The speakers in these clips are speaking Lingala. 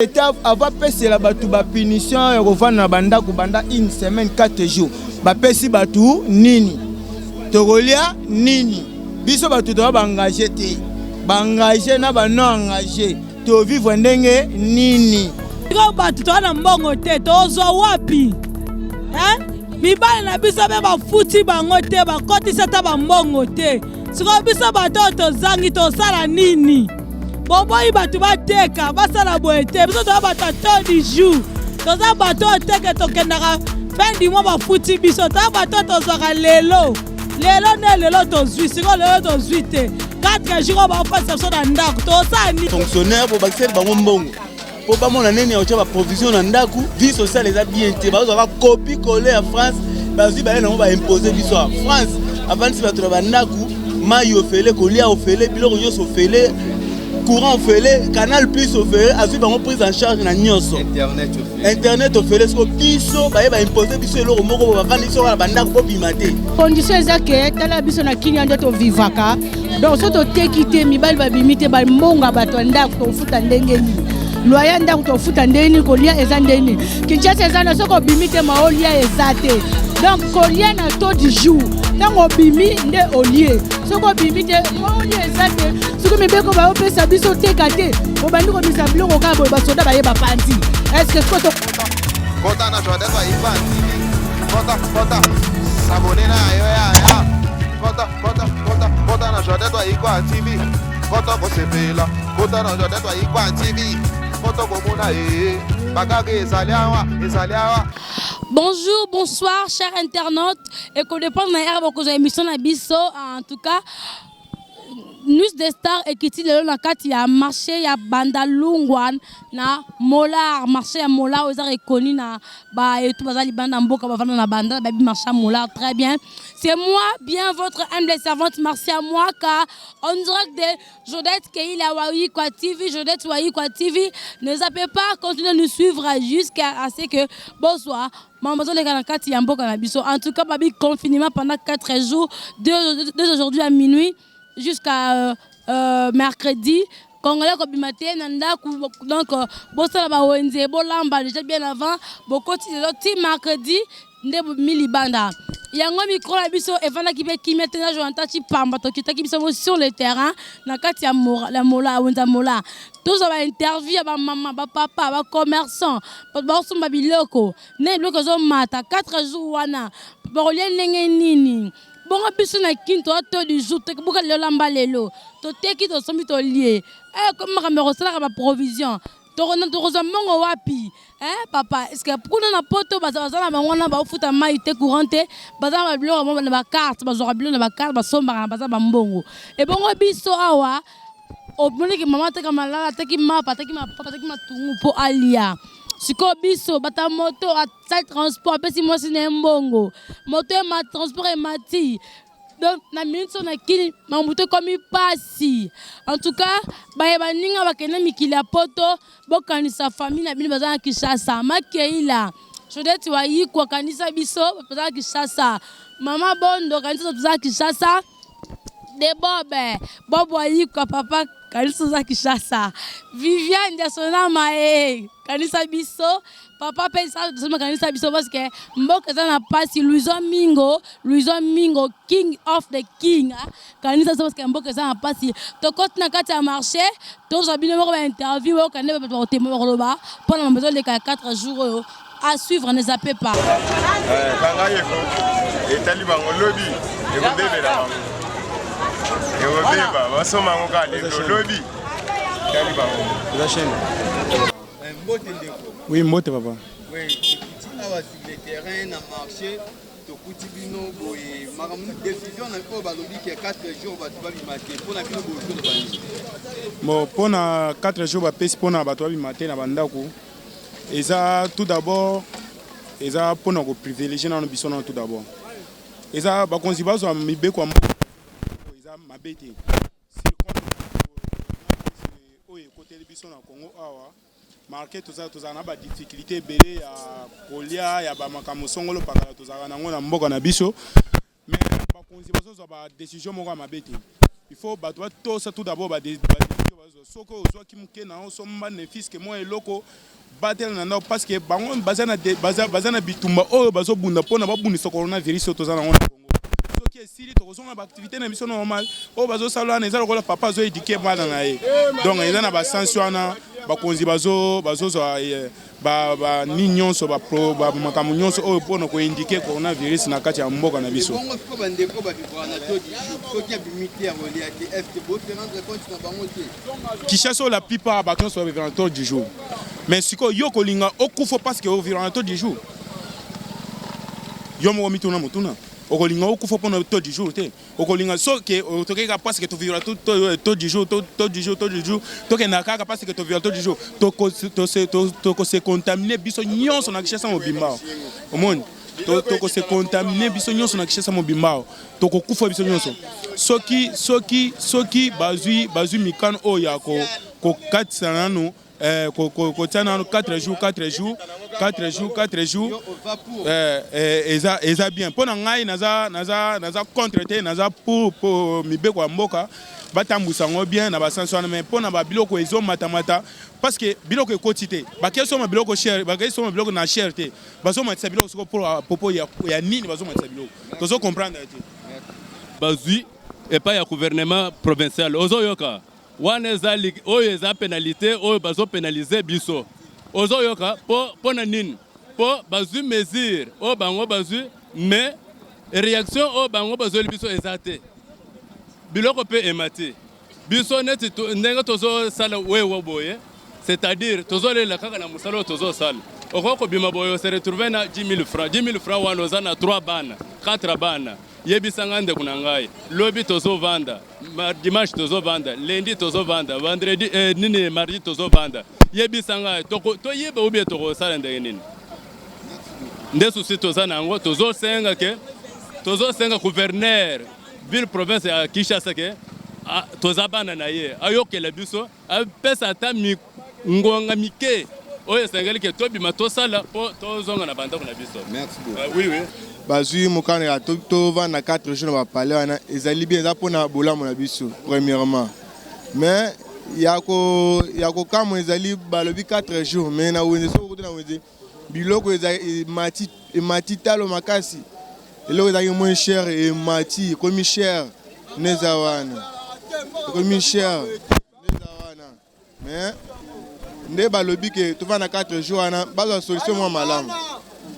L'État va passer la batou ba punition et revendre na banda ku banda une semaine 4 jours. Ba pesi batou nini. Togolia nini. Biso batou doit ba engager te. Ba engager na ba non engager. To vivre ndenge nini. Ko batou to na mbongo te tozo wapi. Hein? Mibale na biso be ba futi bango te ba kotisa ta ba mbongo te. Siko biso batou to zangi to sala nini. Boboyi batu bateka basala boete biso to batato du jour toza bato teke tokendaka fin du mois bafuti biso to bato tozwaka lelo ne lelo tozwi siko lelo tozwi te 4 jours bafasa biso na ndako tosani fonctionnaire pour bakiseli bango mbongo po bamona nini ya otya baprovision na ndako vie sociale eza bien te bazwa bakopi kole ya France bazwi baye nango baimposer biso ya France avandisi bato na bandako mai ofele kolia ofele biloko nyonso ofele courant ofele, canal plus ofele, azui bango prise en charge na nyonso. Internet ofele, sko biso baye ba imposer biso eloko moko ba vandi so la bandako po bimate. Condition ezake tala biso na Kenya ndio to vivaka. Donc so to tekite mibali ba bimite ba mbonga bato ndako to futa ndenge ni. Loya ndako to futa ndenge ni kolia eza ndenge. Kinshasa eza na soko bimite maolia ezate. Donc kolia na taux du jour. Tango bimi nde olie. Soko bimite maolia ezate. Soko mibeko ba opesa biso tekate. Obandi ko bisa biloko ka boye basoda baye ba panti. Est-ce que koto kota na joda ba ipanti. Kota sabone na yo ya. Kota na joda ba ikwa TV. Kota ko sepela. Kota na joda ba ikwa TV. Kota ko mona bagage ezaliawa. Bonjour, bonsoir, chers internautes. Et qu'on dépend de la émission Nabiso, en tout cas, News des Stars et qui tient le il y a marché, il y a Bandalungwan, na Molar, marché à Molar, aux arts reconnus, na ba et tout bazali banda mboka bavana na banda, baby marché à Molar, très bien. C'est moi, bien votre humble servante, merci à moi, car on dirait que Jodette Keil a Waï quoi TV, Jodette Waï quoi TV, ne zappez pas, continuez de nous suivre jusqu'à ce que bonsoir. En tout cas, baby confinement pendant 4 jours, de aujourd'hui à minuit jusqu'à mercredi. Congolais comme matin, donc bossa ba wenze, bolamba déjà bien avant, beaucoup de mercredi, nde milibanda. Yango micro la biso evana qui maintenant je entends ti pamba to kita ki biso sur le terrain na kati ya la mola wenza mola. Tous ba interview ba maman, ba papa, ba commerçant, ba somba biloko. Ne biloko zo mata 4 jours wana. Ba rolien ndenge nini. Bon biso na kinto to du jour te buka le lamba lelo. To teki to sombi to lié. Comme kamera sala ba provision. To mongo wapi papa est-ce que pour na poto bazala bangwana ba futa mai te courante bazala ba biloko na ba carte bazora biloko na ba carte basomba na bazala ba mbongo et bongo biso awa oboniki mama te kamala te ki mapa te ki papa te ki matungu po alia siko biso bata moto a transport pesi moi sine mbongo moto e ma transport e mati. Donc, na minute on a qui mamouto comme passi. En tout cas, ba ninga ba kena mikili ya poto, bo kanisa famille na bini bazana Kinshasa. Makeila. Jodette wayi kwa kanisa biso bazana Kinshasa. Mama bondo kanisa bazana Kinshasa. De Bob wayi kwa papa kanisa za Kinshasa. Viviane de sonama kanisa biso. Papa paye ça de kanisa biso parce que mboka za na pasi Louison Mingo king of the king kanisa parce que mboka za na pasi to côté na kati ya marché to za bino mo ba interview o kaneba ba témoin roba pendant besoin de 4 jours à suivre ne zappez pas kanga yeko etali bango lobby e ko bebela e ko beba basoma ngo ka le lobby etali bango la chaîne. Oui, moi papa. Oui, tu as sur le terrain na marché to kutibino boy maram décision na ko balobi que 4 jours ba tu vas bimater pour na bino boy to bani. Bon, pour na 4 jours ba pesi pour na ba to bimater na bandako. Eza tout d'abord eza pour na ko privilégier na biso na tout d'abord. Eza ba konziba zo mibeko eza mabete. C'est comme oye côté biso na Congo awa. Marqué tout ça na ba difficulté belé ya kolia ya ba makambo songolo pakala to za na ngona mboka na biso mais ba konzi bazo ba décision moko mabete il faut ba tout ça tout d'abord ba décision soko ozwa kimuke na osomba ne fiske mo eloko batel na ndako parce que bango bazana bitumba oyo bazobunda pona babundisa coronavirus oyo toza nango na Congo soki esili tokozonga baactivité na biso normal oyo bazosala wana eza lokola papa azoédike mwana na ye donc eza na basansi wana bakonzi bazozwa nini nyonso makambo nyonso oyo mpona koindike coronavirus na kati ya mboka na biso Kinshasa la plupart bakons sont vivants du jour mais siko yo kolinga okufa parce que vivant du jour yo mo mituna mutuna okolinga okufa mpona taux du jour te okolinga soki otokeka parce que to vivra taux du jour tokenda kaka parce que to vivra taux du jour toko se contaminer biso nyonso na Kinshasa mobimba omoni toko se contaminer biso nyonso na Kinshasa mobimba toko kufa biso nyonso soki bazui mikano oya ko katisa nanu kotia nanu 4 jours eza bien mpona ngai naza contre te naza pour mibeko ya mboka batambusa yango bien na basansi wana mais mpona babiloko ezomatamata parce que biloko ekoti te bakesoma biloko cher bakesoma biloko na cher te bazomatisa biloko soko popo ya nini bazomatisa biloko tozocomprendre te bazwi epai ya gouvernement provincial ozoyoka wana ezali oyo eza pénalité oyo bazopénalize biso ozoyoka po na nini po bazwi mesure oyo bango bazwi mais réaction oyo bango bazoli biso eza te biloko mpe emati biso neti ndenge tozosala wewe boye c'est-à-dire tozolela kaka na mosala oyo tozosala okoki kobima boye ose retrouve na 10 000 francs wana oza na 3 bana 4 bana yebisanga ndeko na ngai lobi tozovanda dimanche tozovanda lundi tozovanda vendredi nini mardi tozovanda yebisanga toyeba ubie tokosala ndenge nini nde susi toza nango tozosenga gouverneur ville province ya Kinshasa ke toza bana na ye ayokela biso apesa ata ngonga mike oyo esengeli ke tobima tosala po tozonga na bandako na biso. Merci beaucoup. Oui. Bazui mokana tovanda 4 jours na bapale wana ezali bien eza mpona bolamu na biso premièrement mais yako kama ezali balobi 4 jours mais na wenze soko na wenze biloko emati talo makasi eloko ezali moins cher emati ekomi cher neza wana mais nde balobi ke tovanda 4 jours wana bazwa solution mwa malamu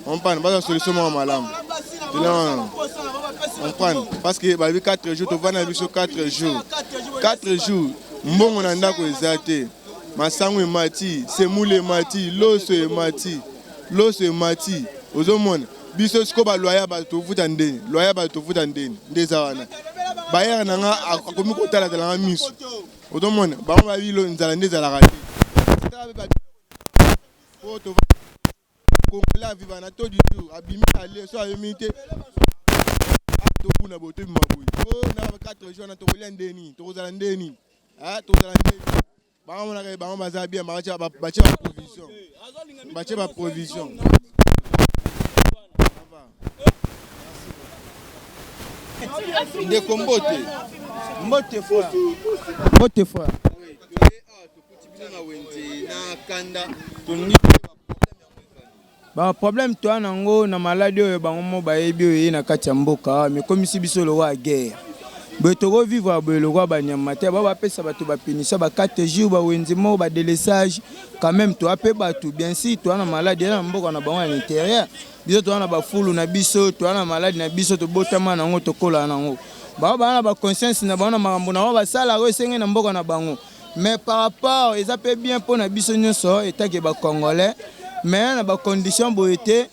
on prend parce que balobi 4 jours tovanda biso 4 jours mbongo na ndako eza te masango emati semule emati loso emati ozomona biso siko baloya batovuta ndeni nde eza wana bayere nanga akomi kotala miso ozomona bango babilo nzala nde ezalaka te Congolais vivant na taux du jour abimi aller so abimi te tobuna boto maboyi o na 4 jours na tokolia ndeni tokozala ndeni bango na bango baza bien bache ba provision de kombote mbote frère ba problème to anango na maladie oyo bango mo bayebi oyo na kati ya mboka mais komisi biso lo wa guerre boye toko vivre boye lo ba nyama te ba pesa bato ba pinisa ba 4 jours ba wenzi mo ba délaissage quand même to apé bato bien si to na maladie na mboka na bango à l'intérieur biso to na ba fulu na biso to na maladie na biso to botama nango to kola nango ba na ba conscience na bango na makambo na ba sala ko senge na mboka na bango mais par rapport ils appellent bien pour na biso nyonso état ke ba congolais mais na ba condition boyete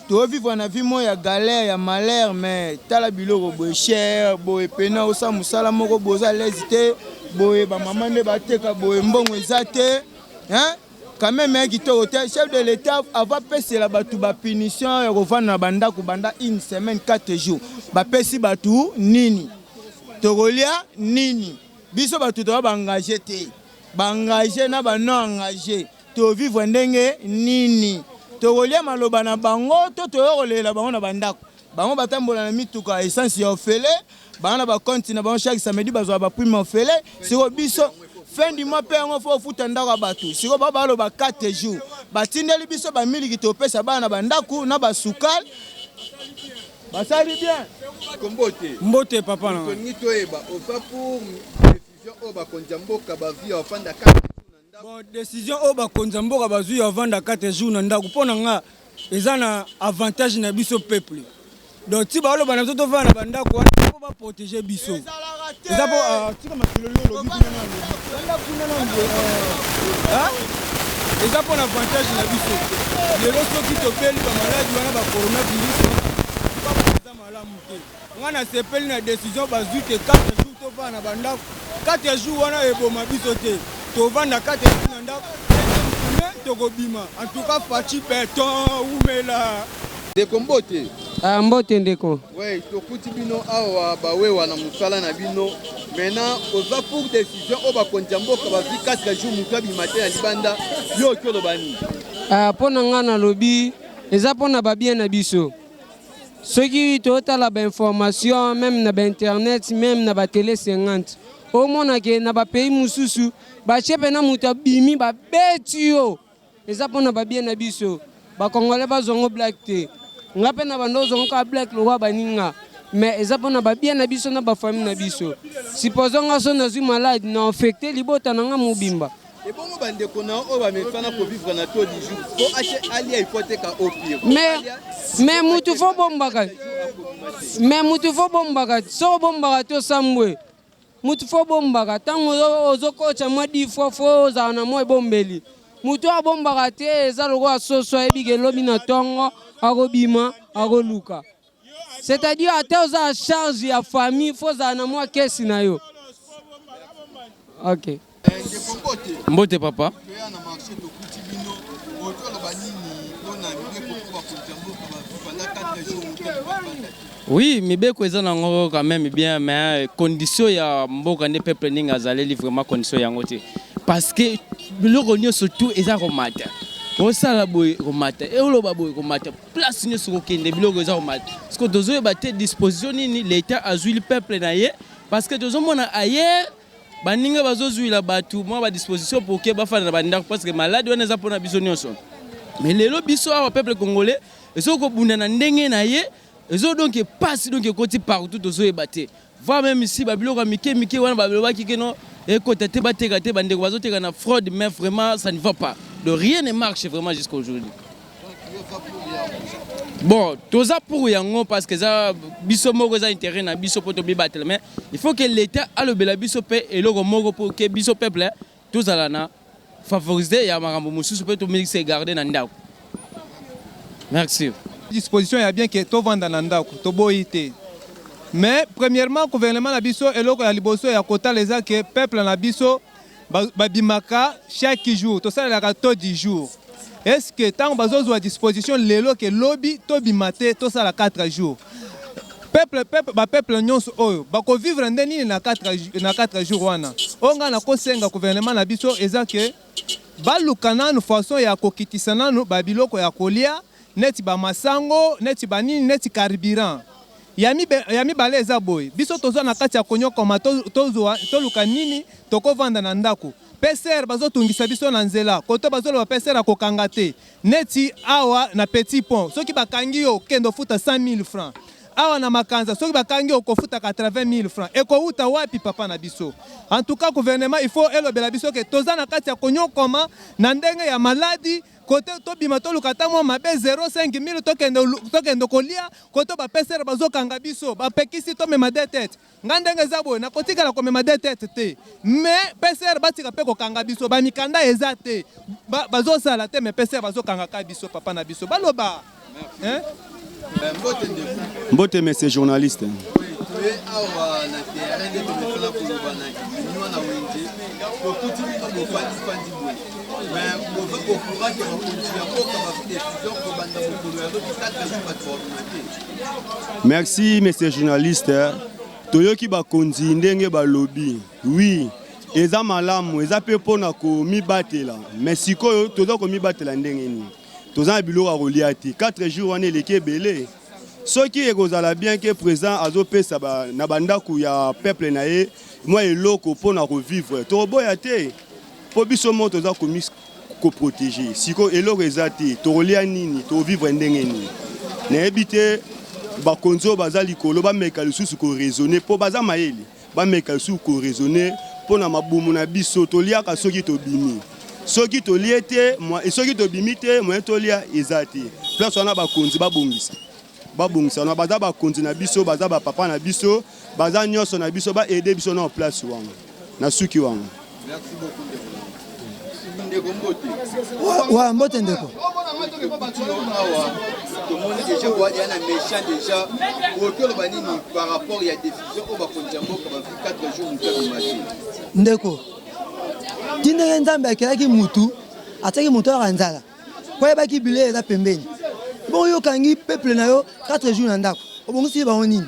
to vivre na vie mo ya galère ya malheur mais tala biloko boye cher boye pena osa musala moko boza lésité boye ba maman ne bateka boye mbongo ezate hein quand même kitoko te chef de l'état avant pesi la batu ba punition ya kovanda na bandako banda une semaine 4 jours ba pesi batu nini tokolia nini biso batu to ba engager te ba engager na ba non engager to vivre ndenge nini tokolia maloba na bango to toyokolela bango na bandako bango batambola na mituka essence ya ofele bango na ba compte na bango chaque samedi bazwa ba prime ofele siko biso fin du mois pe ngo fo futa ndako batu siko baba lo ba 4 jours batindeli biso ba miliki topesa bana bandaku na basukal basali bien Kombote Mbote papa na Tony Toeba ofa pour décision oba konjamboka ba vie ofanda 4 bon décision oba konjamboka ba vie ofanda 4 jours na ndako pona nga eza na avantage na biso peuple donc ti ba lo bana to vana bandako wana ko ba protéger biso eza po tika makilo lo bikuna na eza po na avantage na biso lelo soki topeli ba maladi wana ba coronavirus ba malamu te ngana sepeli na décision bazwi te 4 jours to vana bandako 4 jours wana eboma biso te to vanda 4 jours na ndako tokobima en tout cas faci beton umela de Kombote mbote ndeko ouais tokuti bino awa bawewa na musala na bino maintenant oza pour décision oba konjamboka ba vie 4 jours mukabi matin na libanda yo kolo bani pona ngana lobi eza pona ba bien na biso soki totala ba information même na ba internet même na ba télé 50 au mona ke na ba pays mususu ba chepe na muta bimi ba betio eza pona ba bien na biso ba congolais ba zongo black te ngape na bando zongo ka black lo wa baninga mais eza pona ba bien na biso na ba famille na biso supposons nga so na zui malade na infecté libota na nga mobimba et bon bande kona o ba mefana ko vivre na to du jour ko ache ali hypothèque au pire mais mutu fo bombaka so bombaka to sambwe mutu fo bombaka tango ozokocha mwa di fo za na mo bombeli mutu abombaka te eza loko soso ebike lobi na tongo akobima akoluka c'est-à-dire ata oza charge ya famille fo za na mwa kesi na yo ok Mbote papa oui mibeko eza nango quand même bien mais condition ya mboka ne peuple ninga azaleli vraiment condition yango te parce que biloko nyonso surtout eza komata osala boye komata eoloba boye komata place nyonso kokende biloko eza komata parce que tozoyeba te disposition nini l'état azwi le peuple na ye parce que tozomona ailleurs baninga bazozwila batu mwa ba disposition pour que bafana na bandako parce que malade wana eza pona biso nyonso mais lelo biso awa peuple congolais ezoko bunda na ndenge na ye ezo donc passe donc côté partout tozoyeba te voir même ici babiloko mike wana babelobaki ke no ekota te bateka te bandeko bazoteka na fraude mais vraiment ça ne va pas de rien ne marche vraiment jusqu'à aujourd'hui. Bon, tout ça pour yango parce que ça biso moko za intérêt na biso poto bibatela mais il faut que l'état a le bela biso pe et le moko pour que biso peuple tout ça na favoriser ya makambo mususu pe to mixer garder na ndako. Merci. Disposition ya bien que to vanda na ndako to boyité. Mais premièrement gouvernement na biso eloko ya liboso ya kota les que peuple na biso babimaka chaque jour to ça la to 10 jours. Est-ce que tant que à disposition lelo que lobby to bimate to ça la 4 jours. Peuple nyonso oyo bako vivre ndeni na 4 jours wana. Onga na ko senga gouvernement na biso eza que balukana no façon ya kokitisana no babiloko ya kolia neti ba masango neti banini neti carburant. Yami bale eza boy. Biso tozo na kati ya konyokoma to luka nini toko vanda na ndako. PCR bazo tungisa biso na nzela. Koto bazo lo PCR akokanga te. Neti awa na petit pont. Soki bakangi yo kendo futa 100 000 francs. Awa na makanza soki bakangi yo kofuta 80 000 francs. Eko uta wapi papa na biso. En tout cas gouvernement il faut elobela biso ke toza na kati ya konyokoma na ndenge ya maladi. Côté to bima to lukata mo mabe 0,5 000 tokendo kolia koto ba PCR bazokanga biso ba pekisi to mema de tête ngandenge zabo na kotika la ko mema de tête te mais PCR batika pe ko kanga biso ba mikanda eza te bazosala te mais PCR bazokanga ka biso papa na biso baloba hein Mbote monsieur journaliste merci monsieur journaliste toyoki bakonzi ndenge balobi oui eza malamu eza pe pona ko mibatela mais sikoyo toza ko mibatela ndenge ni toza biloko kolia te 4 jours wana eleki ebele soki ekozala bien que présent azopesa na bandako ya peuple na ye moi eloko mpona kovivre tokoboya te mpo biso mo toza komi koprotege siko eloko eza te tokolia nini tokovivre ndenge nini nayebi te bakonzi oyo baza likolo bameka lisusu koraisonne mpo baza mayele bameka lisusu koraisonne mpona mabumu na biso toliaka soki tobimi soki tolie te soki tobimi te moyen tolia eza te place wana bakonzi babongisa wana baza bakonzi na biso baza bapapa na biso baza nyonso na biso baede biso na place wana na suki wana. Wa mbote ndeko tomoni déjà quoi il y a un méchant déjà autour de nini par rapport il y a décision au bakonzi mboka ba 4 jours mutu matin ndeko tinde nzambe akelaki mutu ataki mutu ya nzala kwa baki bile eza pembeni bon yo kangi peuple na yo 4 jours na ndako obongisi ba nini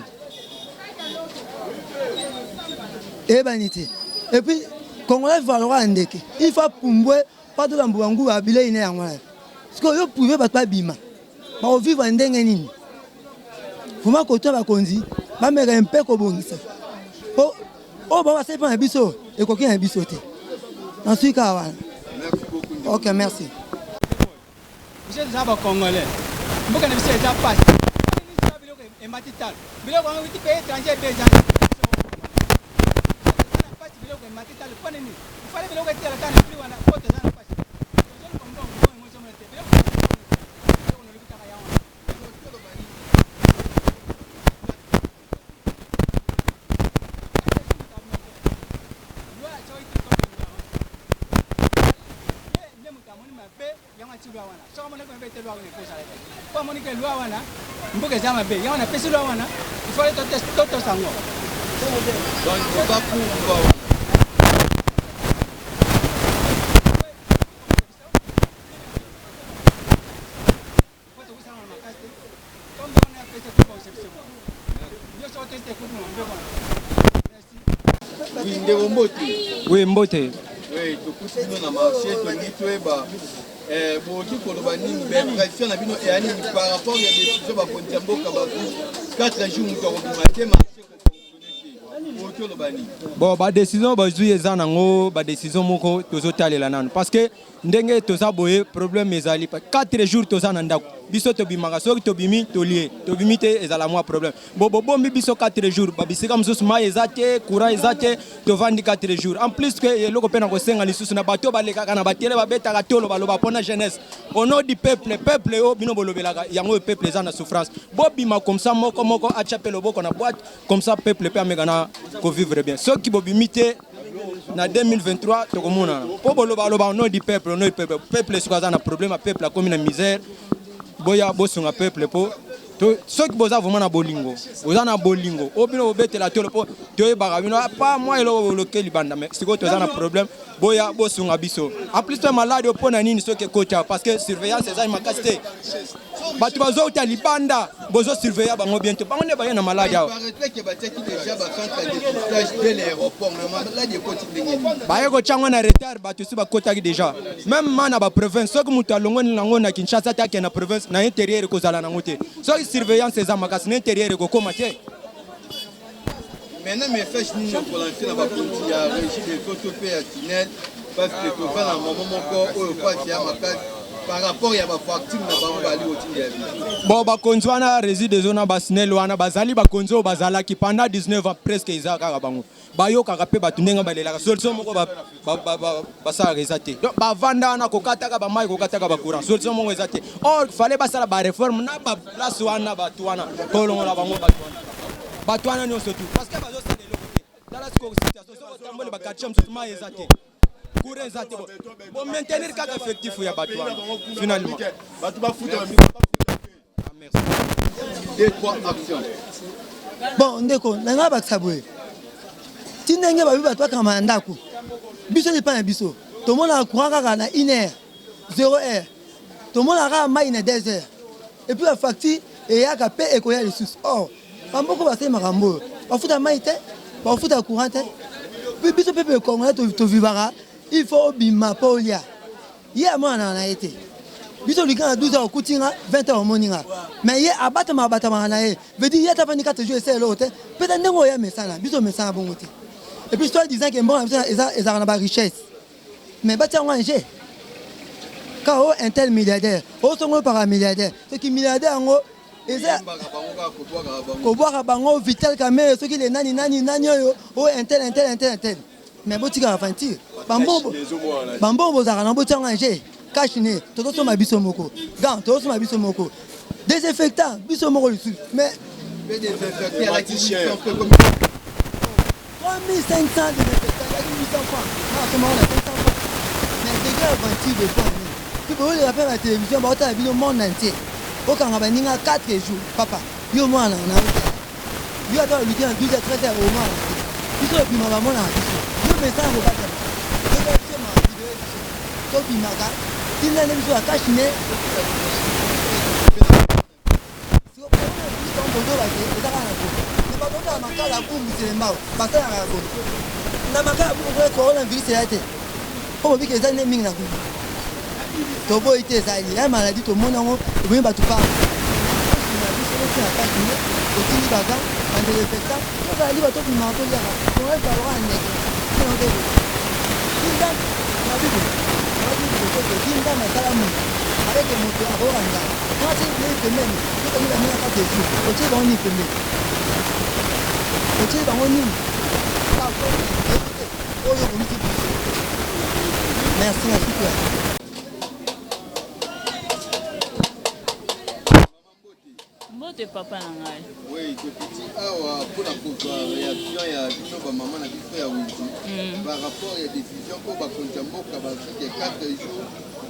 ebanité et puis congolais valora ndeke il faut pumbwe pas de lambuangu abile ine yango là parce que yo privé ba bima ba vivre ndenge nini fuma ko to ba konzi ba meka mpe ko bongisa o ba se pa biso e ko kin biso te ensuite wana. OK, merci. Je suis un Congolais. Je suis un passe. Je suis un matital. Je suis un pays étranger déjà. Oui, Mbote. Oui, tout ce qui est dans le marché, tout le monde par rapport à la décision de 4 jours bon, ba décision bazui eza nango ba décision moko tozotalela nanu parce que ndenge toza boye problème ezali 4 jours toza na ndako biso tobimaka soki tobimi tolie tobimi te ezala mwa problème bombi biso 4 jours babisika mosusu mai eza te courant eza te tovandi 4 jours en plus que eloko mpe na kosenga lisusu na bato balekaka na batiele babetaka tolo baloba mpona jeunesse au nom du peuple oyo bino bolobelaka yango oyo peuple eza na souffrance bobima comme ça moko atia mpe loboko na boîte comme ça peuple mpe ameka na kovivre bien soki bobimi te na 2023 tokomona po boloba au nom du peuple peuple soki aza na problème peuple akomi na misère boya bosunga peuple po soki boza vraiment na bolingo boza na bolingo obino bobetela tolo po toyebaka bino pa mwa eloko lokeli banda mais sikoyo toza na problème boya bosunga biso en plus to malade opona nini soki ekota parce que surveillance eza makasi te bato bazouta libanda bozo surveiller bango bientôt bango nde baye na malade awa baye kotyango na retard bato si bakotaki déjà même ma na baprovince soki moto alongoni nango na Kinshasa te ake na province na intérieur ekozala nango te soki surveillance eza makasi na intérieur ekokoma te. Maintenant, mes fêches, nous avons lancé la bakonzi à régie des autos et à tunnel parce que tout va dans mon moment où il faut par rapport à la facture na bango bali au bon bakonzi wana régie des zones basinel wana bazali bakonzi o bazala ki pendant 19 ans presque izaka ka bango bayokaka pe batu ndenga balelaka solution moko basala rezate donc bavanda na kokataka ba mai kokataka ba courant solution moko ezate or fallait basala ba réforme na ba place wana batu wana kolongola bango batu wana nyonso tout parce que bazo sala eloko dans la situation so tambole ba quartier mso mai ezate courant ezate bon maintenir kaka effectif ya batu wana finalement batu ba futa merci 2-3 actions bon ndeko nanga baksaboye tindenge babi bato akama ndako biso ni pa na biso tomona courant kaka na 1 heure 0 heure tomona kaka mai na 2 heures et puis la facture eyaka pe ekoya lisusu or bamboko basali makambo bafuta mai te bafuta courant te puis biso pepe congolais tovivaka il faut obima mpo olia ye amona na ye te biso lika na 12 heures okutinga 20 heures omoninga mais ye abatamaka na ye veut dire ye atafandi 4 jours ese eloko te peta ndenge oya mesana biso mesana bongo te Et puis toi disant que bon ils ont la richesse. Mais bah tiens on j'ai. Quand un tel milliardaire, au son paramilliardaire, ce qui milliardaire en haut, ils ont boire bango vital camé, ce qui les nani oh un tel. Mais bon tu vas aventure. Bambo bozara na botiang anje. Kashine, toto so mabiso moko. Gant, toto so mabiso moko. Désinfectant, biso moko ici. Mais désinfectant à la tichin. 3500 désinfectants, il y a 800 francs. Non, c'est marrant, 500 francs. Mais des gars aventure de francs. Tu peux le rappeler à la télévision, bah t'as vu le monde entier. Au Kangabandinga 4 jours, papa. Yo moi là, on a eu. Yo attends le week-end 12h 13h au moins. Biso puis maman là. Yo mais ça on va pas. Topi maga, tinda nem so akashine. Si o pona ni tombo do baje, eta kana ko. Ne ba do ta makala ku muselembao, bata ya ko. Na makala ku ko corona virus yate. O bi ke zane ming na ku. To bo ite zali, la maladie to mona ngo, bo ba tu pa. Na bi so ko akashine, o tini baga, ande refecta, ko ba li ba to ma ko ya. Ko ba ba wa ne. Ko do. Tinda, na bi ko. Tinda makalamu avec le moteur à Rwanda. Moi j'ai une même, je connais la meilleure carte de jour. Au Tchèque on y fait. Au Tchèque on y. Merci super. Mbote papa na ngai. Oui, depuis awa pour la réaction ya biso ba maman na biso ya Wizi. Par rapport à décision ko ba kontamboka ba de 4 jours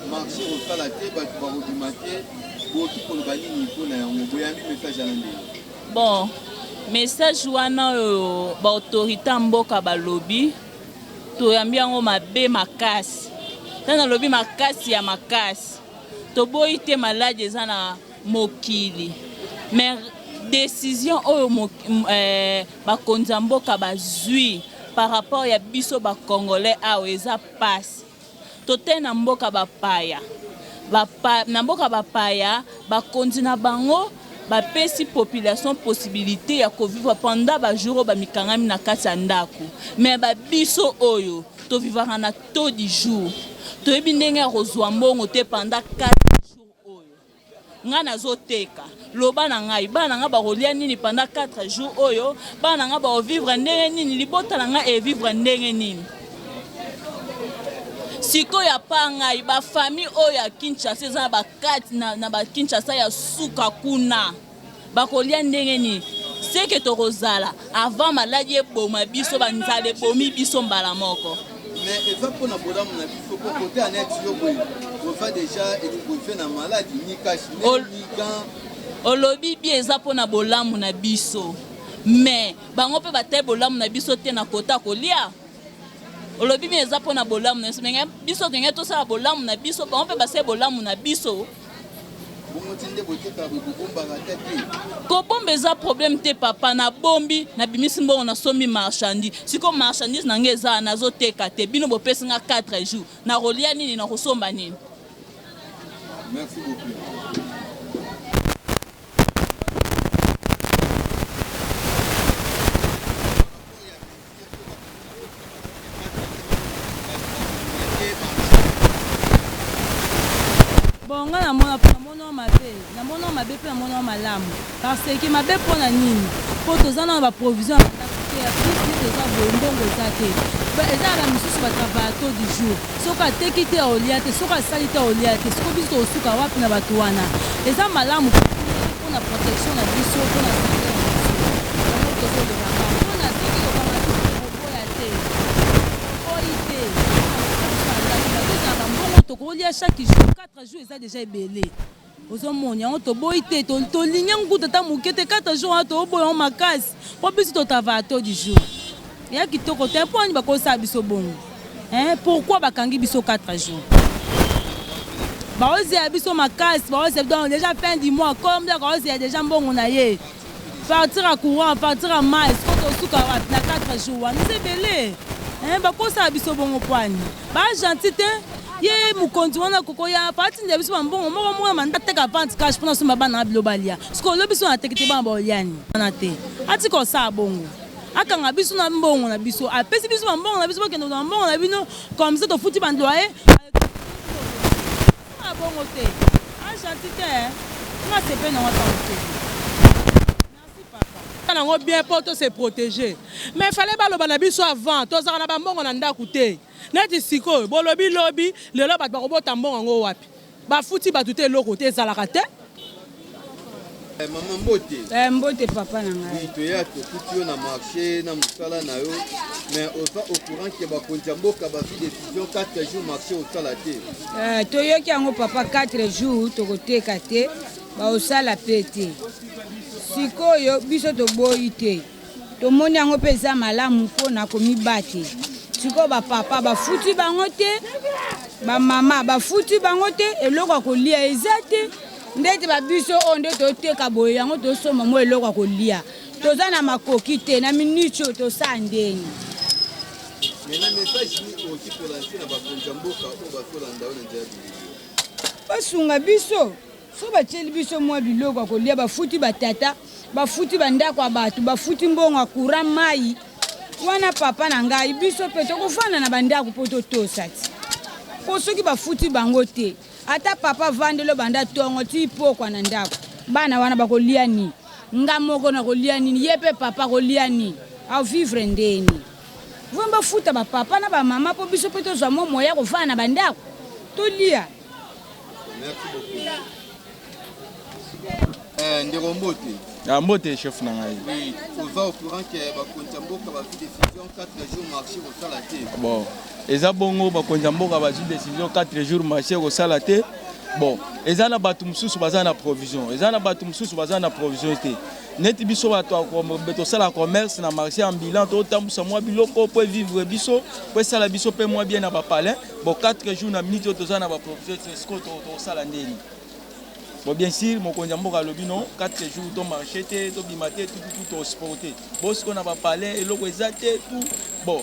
marché au salaté ba ba rodimate ko ki ko ba nini ko na yango boyambi message alande. Bon, message wana ba autorité mboka ba lobby to yambi yango mabe makasi. Tana lobby makasi ya makasi. To boyite malade ezana mokili. Mais décision oyo bakonzi mboka bazwi par rapport ya biso ba congolais awo eza passe tote na mboka bapaya na mboka bapaya bakonzi na bango bapesi population possibilité ya kovivre pendant ba jour ba mikangami na kati ya ndako mais ba biso oyo to vivra na taux du jour to yebi ndenge rozwa mbongo te pendant 4 nga nazoteka loba na ngai bana nga ba rolia nini pendant 4 jours oyo bana nga ba vivre ndenge nini libota na nga e vivre ndenge nini siko ya pa ngai ba famille oyo ya Kinshasa za ba kati na ba Kinshasa ya suka kuna ba rolia ndenge nini c'est que to rozala avant maladie eboma biso banzale bomi biso mbala moko. Mais il va pour la bonne mon avis, faut pas côté en être yo boy. On va déjà exposer na maladie ni cash ni gant. O lobby bien eza pona bolamu na biso. Mais bango pe bate bolamu na biso te na kota kolia. O lobby bien eza pona bolamu na biso ngenge to sa bolamu na biso bango pe base bolamu na biso. Ko bombe eza problème te papa na bombi na bimisi mbongo na sombi marchandise siko marchandise na ngeza nazoteka te bino bopesi nga 4 jours na rolia nini na kosomba nini. Merci beaucoup. Bon, nga na mona mabe pe na mona malamu parce que mabe pona nini po tozana ba provision ya plus eza bombongo ezate ba eza ba misusu ba travail tôt du jour soka teki te oliate soka sali te oliate soko biso osuka wapi na bato wana eza malamu pona protection na biso pona santé na biso pona teki ko kama boya te oite na mbongo to kolia chaque jour 4 jours eza déjà ebelé ozomoni yango toboyi te tolingi nguta ta moke te 4 jours toboyi yango makasi po biso totava to du jour ya kitoko te mpo ani bakosala biso bongo pourquoi bakangi biso 4 jours baozela biso makasi baozela donc déjà fin du mois comme donc baozela déjà mbongo na ye partir à courant partir à mai siko tosuka wapi na 4 jours wana eza ebele bakosala biso bongo po ani bagentil te ye mukonzi wana kokoya pati nde biso mbongo moko moko manda teka vente cash pona soma bana bilo balia siko lo biso na tekete bana boliani na te ati ko sa bongo akanga biso na mbongo na biso apesi biso mbongo na biso bakende na mbongo na bino comme ça tofuti bandoye na bongo te enchanté te nga sepe na wata merci papa nango bien pour to se protéger mais fallait baloba na biso avant tozaka na bambongo na ndako te neti sikoyo bolobi lobi lelo bato bakobota mbongo yango wapi bafuti bato te eloko te ezalaka te. Maman Mbote. Mbote papa na ngai. Oui, toya tokuti yo na marché na musala na yo mais oza au courant que bakonzi mboka ba fi décision 4 jours marché au sala te. Toyoki yango papa 4 jours tokoteka te ba osala pe te. Sikoyo biso toboyi te. Tomoni yango pe eza malamu mpona komibate. Sikoyo bapapa bafuti bango te bamama bafuti bango te eloko akolia eza te. Ndete babiso onde toteka boye yango tosoma mo eloko akolia toza na makoki te na minicho tosandeni. Mais na message ni aussi pour lancer na bakonzi mboka o basolanda ona njabi basunga biso so batieli biso mwa biloko akolia bafuti batata bafuti bandako ya bato bafuti mbongo akura mai wana papa na ngai biso mpe tokofanda na bandako mpo totosa ti po soki bafuti bango te ata papa vandelo banda tongo ti pokwa na ndako bana wana bakolia ni nga moko na kolia ni yepe papa kolia ni au vivre ndeni vomba futa ba papa na ba mama po biso pe tozwa moya kofana na bandako tolia. Merci beaucoup. Ndeko Mbote. Mbote chef na ngai. Oui, oza au courant que bakonzi mboka ba fi décision 4 jours marché au sala te. Bon, eza bongo bakonzi mboka ba fi décision 4 jours marché au sala te. Bon, eza na batu mususu baza na provision. Eza na batu mususu baza na provision te. Neti biso bato beto sala commerce na marché ambulant to tambusa mwa biloko po vivre biso, po sala biso pe mwa bien na ba palais. Bon 4 jours na minute to za na ba provision to sala ndeni. Bon, bien sûr, mon conjambo lobi non, 4 jours to marché te, to bimate tout sporté. Bon, ce qu'on a pas parlé, et l'eau exacté tout. Bon,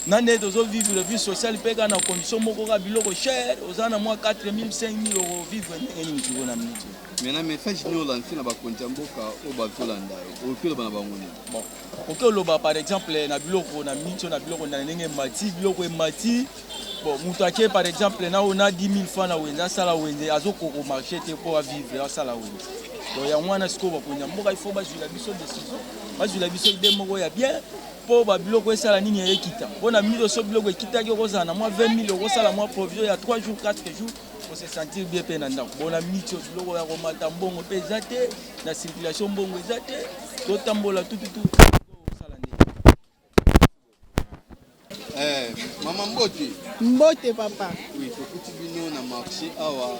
nane dozo vivre la vie sociale, pega na condition moko ka biloko cher, ozana moi 4 000 5 000 euros vivre ni ngi na minute. Maintenant message ni olancer na ba conjambo ka o ba tolanda, o kilo bana bangoni. Bon, OK loba par exemple na biloko na minute na biloko na ndenge mati, biloko mati. Bon, moutake par exemple, on a 10 000 francs na wenda sala wende azoko au marché pour vivre à sala wende. Donc il y a moins de scope pour il faut baser la biso décision. Baser la biso de moko ya bien pour ba biloko sala nini ya kita. On a mis le so biloko kita ki oza na moi 20 000 euros sala moi provision il y a 3 jours 4 jours pour se sentir bien pendant. On a mis biloko ya romata mbongo pe zate na circulation mbongo zate to tambola tout. Maman Mbote. Mbote papa. Oui, tokuti bino na marché awa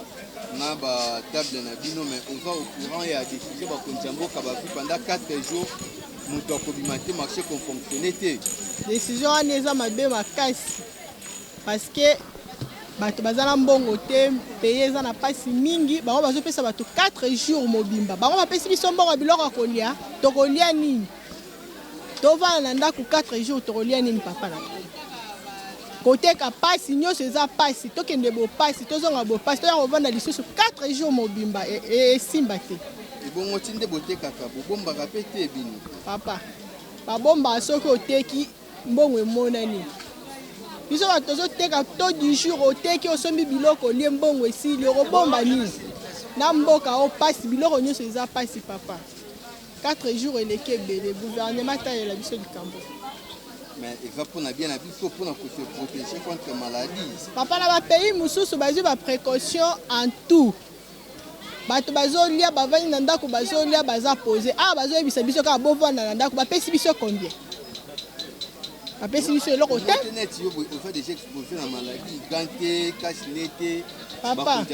na ba table na bino mais on va au courant et à décider ba konjambo ka ba pendant 4 jours muto akobimate marché qu'on fonctionner té. Décision aneza mabe makasi parce que bato bazala mbongo te payer za na pasi mingi bango bazopesa bato 4 jours mobimba bango bapesi biso mbongo biloko kolia tokolia nini tova na ndako 4 jours tokolia nini papa na côté ka pasi nyonso eza pasi tokende bo pasi tozonga bo pasi toya kovanda lisusu 4 jours mobimba esimba te ebongo tinde botekaka bobombaka pe te bino papa babomba soki oteki mbongo emonani biso bato tozoteka to 10 jours oteki osombi biloko olie mbongo esili okobomba nini na mboka o pasi biloko nyonso eza pasi papa 4 jours eleki ebele gouvernement talela biso likambo. Mais exactement bien habitué pour se protéger contre maladie. Papa na ba pays mususu bazui ba précaution en tout. Bato bazolia bavani na ndako bazolia baza poser. Ah bazoya bisa biso ka bovana na ndako ba pesi biso combien? Ba pesi biso eloko te. Internet yo on fait déjà exposé la maladie, ganté, cache-nez. Papa,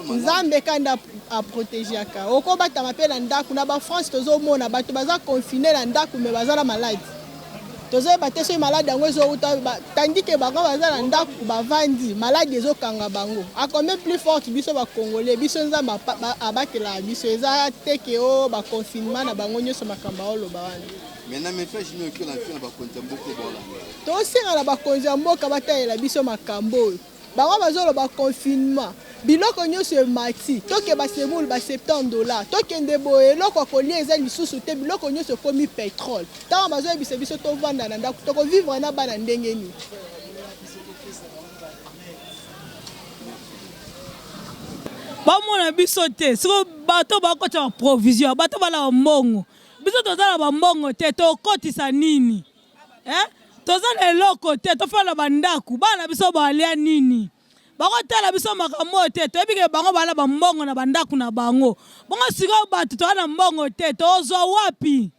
Nzambe kanda a protéger aka. Oko bata mapela ndako na ba France tozomona bato baza confiné na ndako mais baza la maladie. Tozo bate so malade yango ezouta tandis que bango baza na ndako bavandi malade ezokanga bango a combien plus forte biso ba congolais biso nzamba abatela biso eza teke o ba confinement na bango nyoso makamba oloba wana. Maintenant message nous que la fin na ba konza mboko bola. To singa na ba konza mboka bataela biso makambo bango bazoloba confinement biloko nyonso emati tokeba semoule ba $70 tokende boye eloko kolia eza lisusu te biloko nyonso ekomi pétrole ntango bazoyebisa biso tovanda na ndako tokovivre na bana ndenge nini. Bamona biso te siko bato bakota ba provision bato bala mbongo biso tozala ba mbongo te tokotisa nini tozala eloko te tofala bandaku bana biso balia nini bakotala biso makambo te toyebike bango bala ba mbongo na bandaku na bango bongo siko bato tozala mbongo te tozwa wapi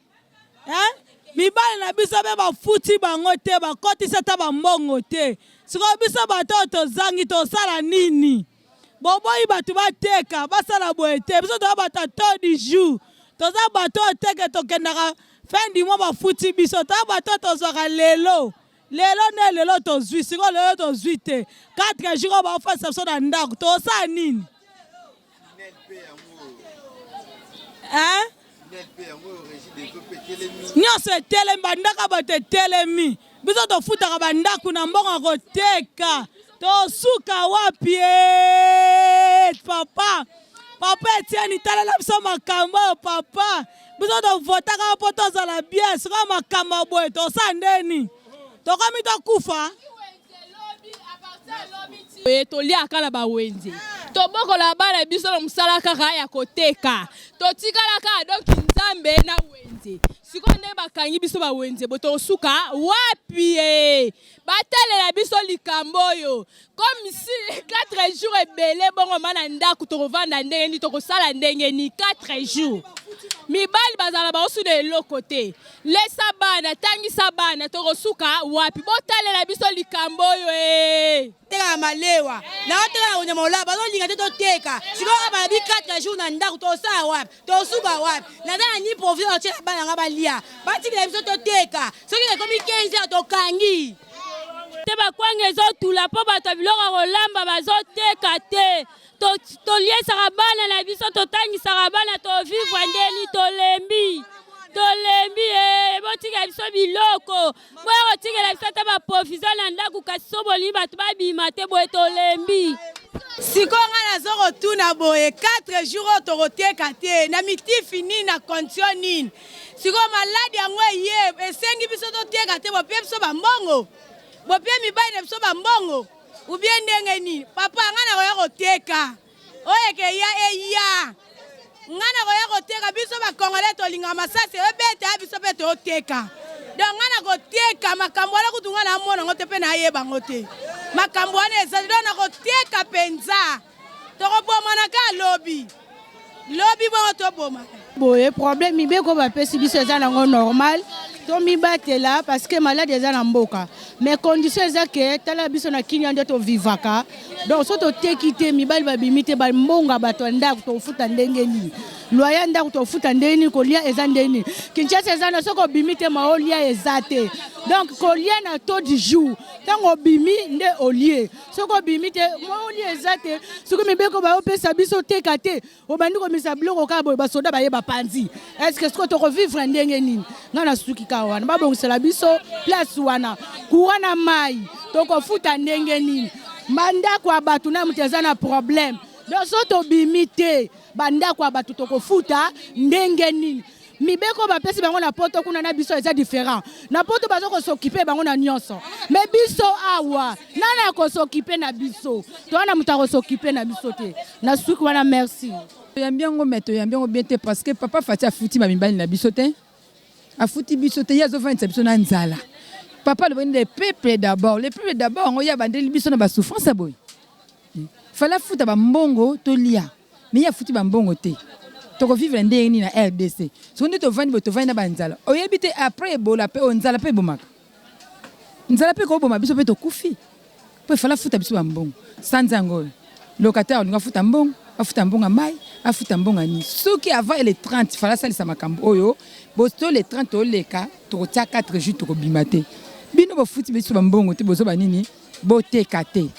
mibali na biso be bafuti bango te bakotisa ta ba mbongo te siko biso bato tozangi tosala nini. Boboyi batu bateka basala boye te biso toza bato to du jour toza bato teke tokendaka fin du mois bafuti biso toza bato tozwaka lelo ne lelo tozwi siko lelo tozwi te 4 jours bafasa biso na ndako tosala nini nyonso etelemi bandaka bato etelemi biso tofutaka bandako na mbongo koteka tosuka wapi papa etieni talela biso makambo papa biso tovotaka mpo tozala bien siko makambo boye tosala ndeni tokomi tokufa toliaka na bawenze tobokola bana biso na mosala kaka ya koteka totikala kaka donki nzambe na wenze siko nde bakangi biso bawenze bo tosuka wapi batalela biso likambo oyo comme si 4 jours ebele bongo mana ndako tokovanda ndenge ni tokosala ndenge ni 4 jours mibali bazala baosu na eloko te lesa bana tangisa bana tokosuka wapi botalela biso likambo oyo teka malewa na oteka na onyama bazolinga te toteka sikoka balabi 4 jours na ndako tosala wapi tosuka wapi naza na ni provision otyela bana nga balia batikela biso toteka soki ekomi 15 tokangi te bakwanga ezotula mpo bato ya biloko kolamba bazoteka te toliesaka bana na biso totangisaka bana tovivre ndeni tolembi botikela biso biloko boye kotikela biso te baprovision na ndako kasi so bolingi bato babima te boye tolembi siko nga nazokotuna boye 4 jours oyo tokoteka te na mitifi nini na condition nini siko maladi yango eye esengi biso toteka te bopie biso bambongo bopie mibali na biso bambongo ubie ndenge nini papa nga nakoya koteka oyeke eya nga nakoya koteka biso bakongole tolinga masasi ebete ya biso mpe toteka donc nga nakoteka makambo wana kutu nga namona ngo te mpe nayebango te makambo wana ezali donc nakoteka mpenza tokobomanaka lobi bongo tobomaka boye problème mibeko bapesi biso eza nango normal tomibatela parce que malade eza na mboka mais condition eza ke tala biso na kinya nde tovivaka donc so toteki te mibali babimi te bambonga bato ya ndako tofuta ndenge nini loya ndako tofuta ndenge nini kolia eza ndenge nini Kinshasa eza na soko obimi te maolia eza te donc kolia na taux du jour ntango obimi nde olie soko obimi te maolia eza te soki mibeko baopesa biso teka te obandi komisa biloko kaka boye basoda bayeba panzi est ce que soko tokovivre ndenge nini nga na suki ka wana babongisela biso place wana kuwana mai tokofuta ndenge nini bandako ya bato na moto eza na problème donc so tobimi te bandako ya bato tokofuta ndenge nini mibeko bapesi bango na poto kuna na biso eza différent na poto bazo kosokipe bango na nyonso mais biso awa nana kosokipe na biso toana moto akosokipe na biso te na suki wana merci yambiango meto yambiango bien te parce que papa fati afuti bamibali na biso te afuti biso te yazovandisa biso na nzala papa le le peuple d'abord ngo ya bandeli biso na ba souffrance boy fala futa ba mbongo to lia mais ya futi ba mbongo te toko vivre ndenge ni na RDC so ndi to vandi na banzala oyebi te après ebola pe onzala pe bomaka nzala pe ko boma biso pe to kufi pe fala futa biso ba mbongo sanzango locataire nga futa mbongo afuta mbongo mai afuta mbongo ni soki avant les 30 fala salisa makambo oyo bosto les 30 oleka to tia 4 jours to bimate bino bo futi biso ba mbongo te bozo ba nini bo teka te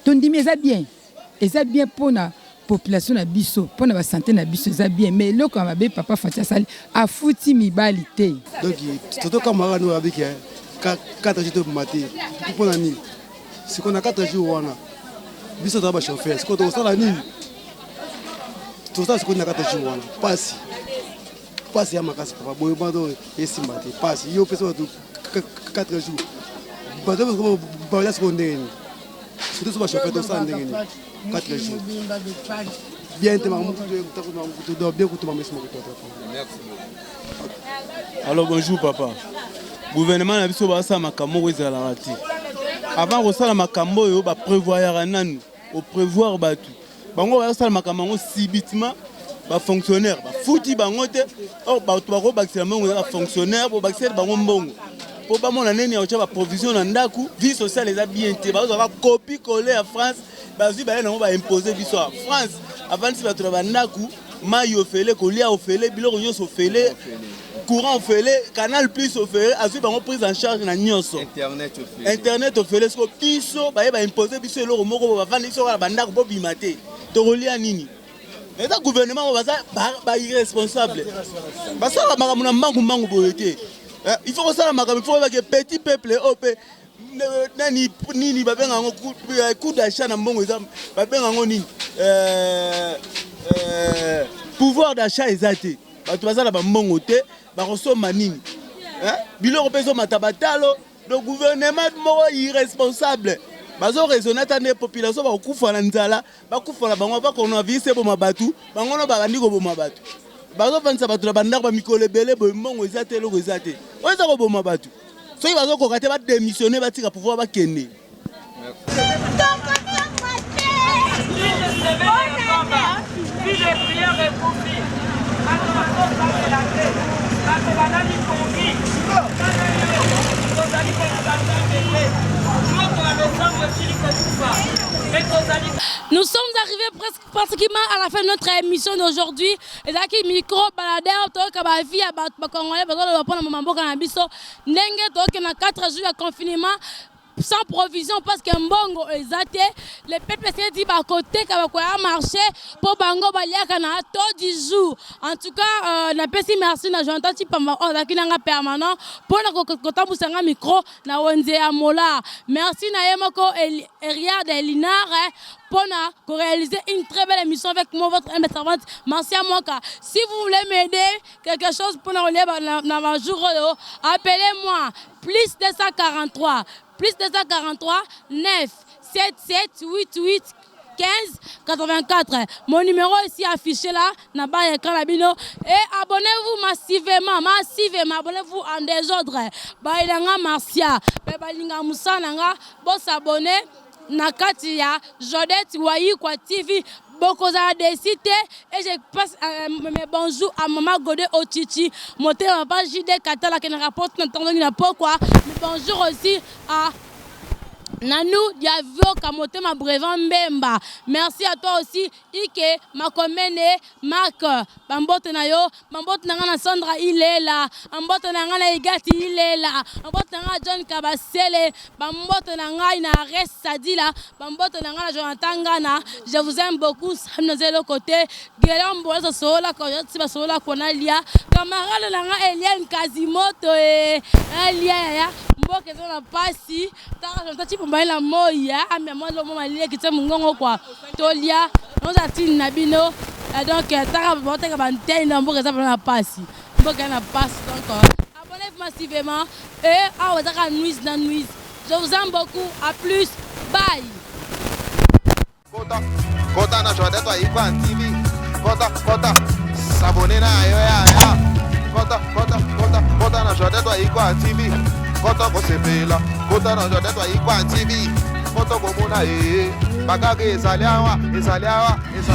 tondimi eza bien pour na population na biso pour na ba santé na biso eza bien mais loko mabe papa Fatia Sali afuti mibali te donc toto kamara no abiki 4 jours to bimate pour na nini sikoyo na 4 jours wana biso toza bachauffeur sikoyo tokosala nini tosala sikoyo na 4 jours wana pasi ya makasi papa boye bado esimba te pasi yo pesa bato 4 jours bato baolia sikoyo ndenge nini surtout so bachauffeur tosala ndenge nini 4 jours bien te bien kutu mamesi moko alors bonjour papa gouvernement na biso basala makambo oyo ezalaka te avant kosala makambo oyo baprévoyaka nanu oprévoir bato bango basala makambo yango subitement bafonctionnaire bafuti bango te or bato bakobakisela mbongo eza bafonctionnaire bobakiseli bango mbongo mpo bamona nini yaotya baprovision na ndako vie sociale eza bien te bazwa bakopi kole ya France bazwi baye nango baimpose biso ya France avandisi bato na bandako mai ofele kolia ofele biloko nyonso ofele courant ofele canal plus ofele azwi bango prise en charge na nyonso internet ofele siko biso baye baimpose biso eloko moko bavandi biso kala bandako mpo bima te tokolia nini eza gouvernement baza bairresponsable basala makambo na mbangu boye te il faut kosala makambo il faut kobake petit peuple oyo mpe nini babenga yango coup d'achat na mbongo eza babenga yango nini pouvoir d'achat eza te bato bazala bambongo te bakosomba nini biloko mpe ezomata batalo le gouvernement moko irresponsable bazoraisonne ata nde population bakokufa na nzala bakufa na bango bakonavirus eboma bato bango no babandi koboma bato bazofandisa bato na bandako bamikolo ebele boye mbongo eza te eloko eza te oyo eza koboma bato soki bazokoka te badémissionne batika pouvoir bakende. Nous sommes arrivés presque pratiquement à la fin de notre émission d'aujourd'hui. Et là, qui micro baladeur, toi qui as vie à Congolais, besoin de prendre mon mambo cannabis, n'engue toi qui n'a 4 jours de confinement. Sans provision parce que mbongo ezate les peuples se dit à côté ka ba marché pour bango baliaka na to 10 jours en tout cas na pesi merci na Jonathan Tipamba on akinanga permanent pour na kotambusa micro na Wenze ya Mola merci na yemoko Eria de Linar pour réaliser une très belle émission avec moi votre servante Marcia Moka. Si vous voulez m'aider quelque chose pour na jour appelez-moi plus 243 plus 243 9 77 88 15 84. Mon numéro est ici affiché là, na bas écran labino. Et abonnez-vous massivement, abonnez-vous en désordre. Bailanga Marcia, Balinga Moussa Nanga, bon s'abonner. Nakati ya Jodette Wayi kwa TV. Beaucoup de cités et je passe mes bonjours à Maman Godé Ochichi, monter ma page JD Katala qui nous rapporte notre pourquoi. Bonjour aussi à Nanou Diavio Kamote ma brevan Mbemba. Merci à toi aussi Ike Makomene Marc Bambote Nayo Bambote Nangana Sandra il est là Bambote Nangana Igati il est là Bambote Nangana John Kabasele Bambote Nangana Res Sadila Bambote Nangana Jonathan Gana. Je vous aime beaucoup Sam Nozelo côté Guélam Bozo Sola Koyotsi Sola Konalia camarade Nanga Eliane Kazimoto et Elia Mboke Zona Pasi Tara Mbaila moya amema lo mama lié qui mungongo kwa tolia nous atine na bino donc tara bote ka bantene na mboka za na pasi mboka na passe donc abonnez-vous massivement et awazaka nuit na nuit. Je vous aime beaucoup, à plus, bye. Kota na Jodette wa Ikwan TV. Kota s'abonner na yo ya. Kota na Jodette wa Ikwan TV. Kota ko sepela. Kota na Jodette wa Ikwan TV. Kota ko mona bakage ezaliawa.